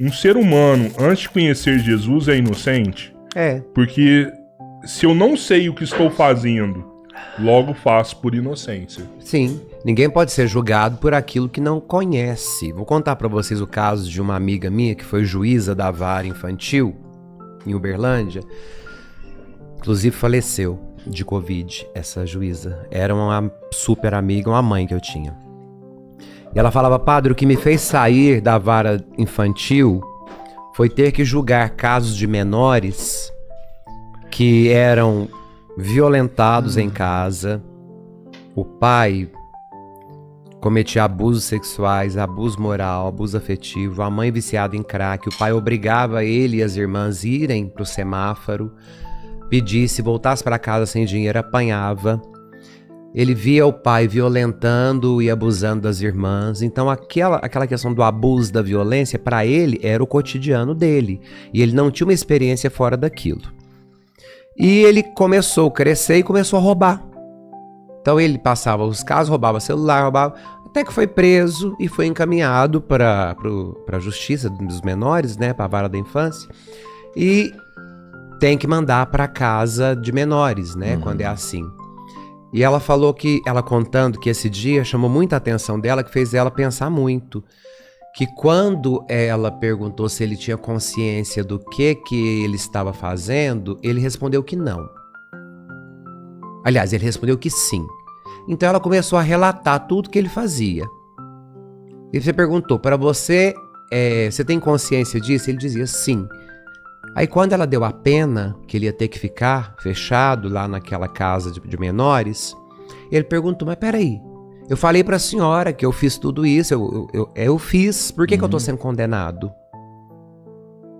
Um ser humano, antes de conhecer Jesus, é inocente? É. Porque se eu não sei o que estou fazendo, logo faço por inocência. Sim, ninguém pode ser julgado por aquilo que não conhece. Vou contar pra vocês o caso de uma amiga minha que foi juíza da vara infantil em Uberlândia. Inclusive faleceu de Covid, essa juíza. Era uma super amiga, uma mãe que eu tinha. E ela falava: padre, o que me fez sair da vara infantil foi ter que julgar casos de menores que eram violentados em casa. O pai cometia abusos sexuais, abuso moral, abuso afetivo, a mãe viciada em crack. O pai obrigava ele e as irmãs a irem pro semáforo, pedisse, voltasse para casa sem dinheiro, apanhava. Ele via o pai violentando e abusando das irmãs. Então aquela questão do abuso, da violência, para ele era o cotidiano dele. E ele não tinha uma experiência fora daquilo. E ele começou a crescer e começou a roubar. Então ele passava os casos, roubava celular, roubava... Até que foi preso e foi encaminhado para a justiça dos menores, né, para a vara da infância. E tem que mandar para casa de menores, né, quando é assim. E ela falou que, ela contando que esse dia chamou muita atenção dela, que fez ela pensar muito. Que quando ela perguntou se ele tinha consciência do que ele estava fazendo, ele respondeu que não. Aliás, ele respondeu que sim. Então ela começou a relatar tudo que ele fazia. E você perguntou, para você, você tem consciência disso? Ele dizia sim. Aí quando ela deu a pena, que ele ia ter que ficar fechado lá naquela casa de menores, ele perguntou, mas peraí, eu falei pra senhora que eu fiz tudo isso, eu fiz, por que eu tô sendo condenado?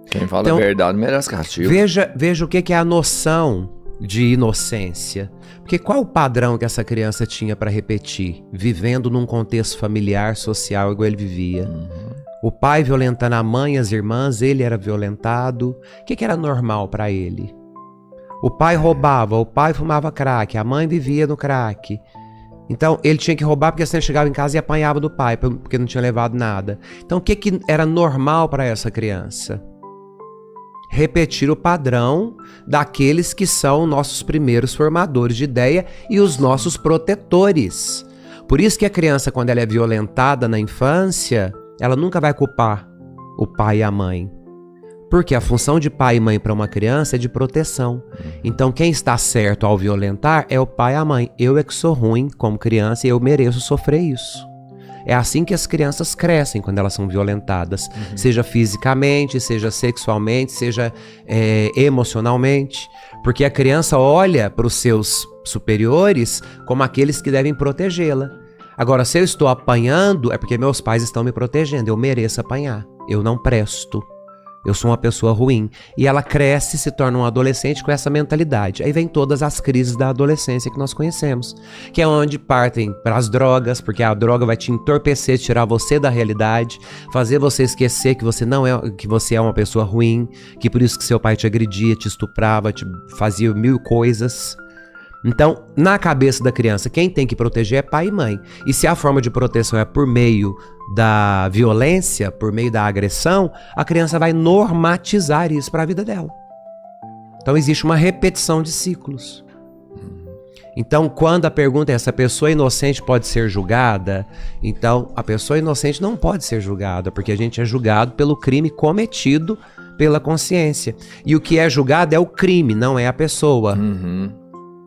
Quem fala a verdade merece castigo. Veja o que é a noção de inocência. Porque qual o padrão que essa criança tinha para repetir, vivendo num contexto familiar, social, igual ele vivia? O pai violentando a mãe, as irmãs, ele era violentado. O que era normal para ele? O pai roubava, o pai fumava crack, a mãe vivia no crack. Então ele tinha que roubar porque senão chegava em casa e apanhava do pai, porque não tinha levado nada. Então o que era normal para essa criança? Repetir o padrão daqueles que são nossos primeiros formadores de ideia e os nossos protetores. Por isso que a criança, quando ela é violentada na infância, ela nunca vai culpar o pai e a mãe. Porque a função de pai e mãe para uma criança é de proteção. Então quem está certo ao violentar é o pai e a mãe. Eu é que sou ruim como criança e eu mereço sofrer isso. É assim que as crianças crescem quando elas são violentadas. Seja fisicamente, seja sexualmente, seja emocionalmente. Porque a criança olha para os seus superiores como aqueles que devem protegê-la. Agora, se eu estou apanhando, é porque meus pais estão me protegendo. Eu mereço apanhar. Eu não presto. Eu sou uma pessoa ruim. E ela cresce, se torna um adolescente com essa mentalidade. Aí vem todas as crises da adolescência que nós conhecemos. Que é onde partem para as drogas, porque a droga vai te entorpecer, tirar você da realidade, fazer você esquecer que você é uma pessoa ruim, que por isso que seu pai te agredia, te estuprava, te fazia mil coisas. Então, na cabeça da criança, quem tem que proteger é pai e mãe. E se a forma de proteção é por meio da violência, por meio da agressão, a criança vai normatizar isso para a vida dela. Então, existe uma repetição de ciclos. Então, quando a pergunta é essa pessoa inocente pode ser julgada, então a pessoa inocente não pode ser julgada, porque a gente é julgado pelo crime cometido pela consciência. E o que é julgado é o crime, não é a pessoa.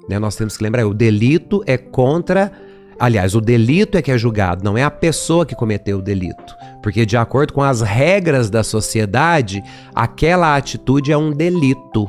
Nós temos que lembrar, o delito é contra... Aliás, o delito é que é julgado, não é a pessoa que cometeu o delito. Porque de acordo com as regras da sociedade, aquela atitude é um delito.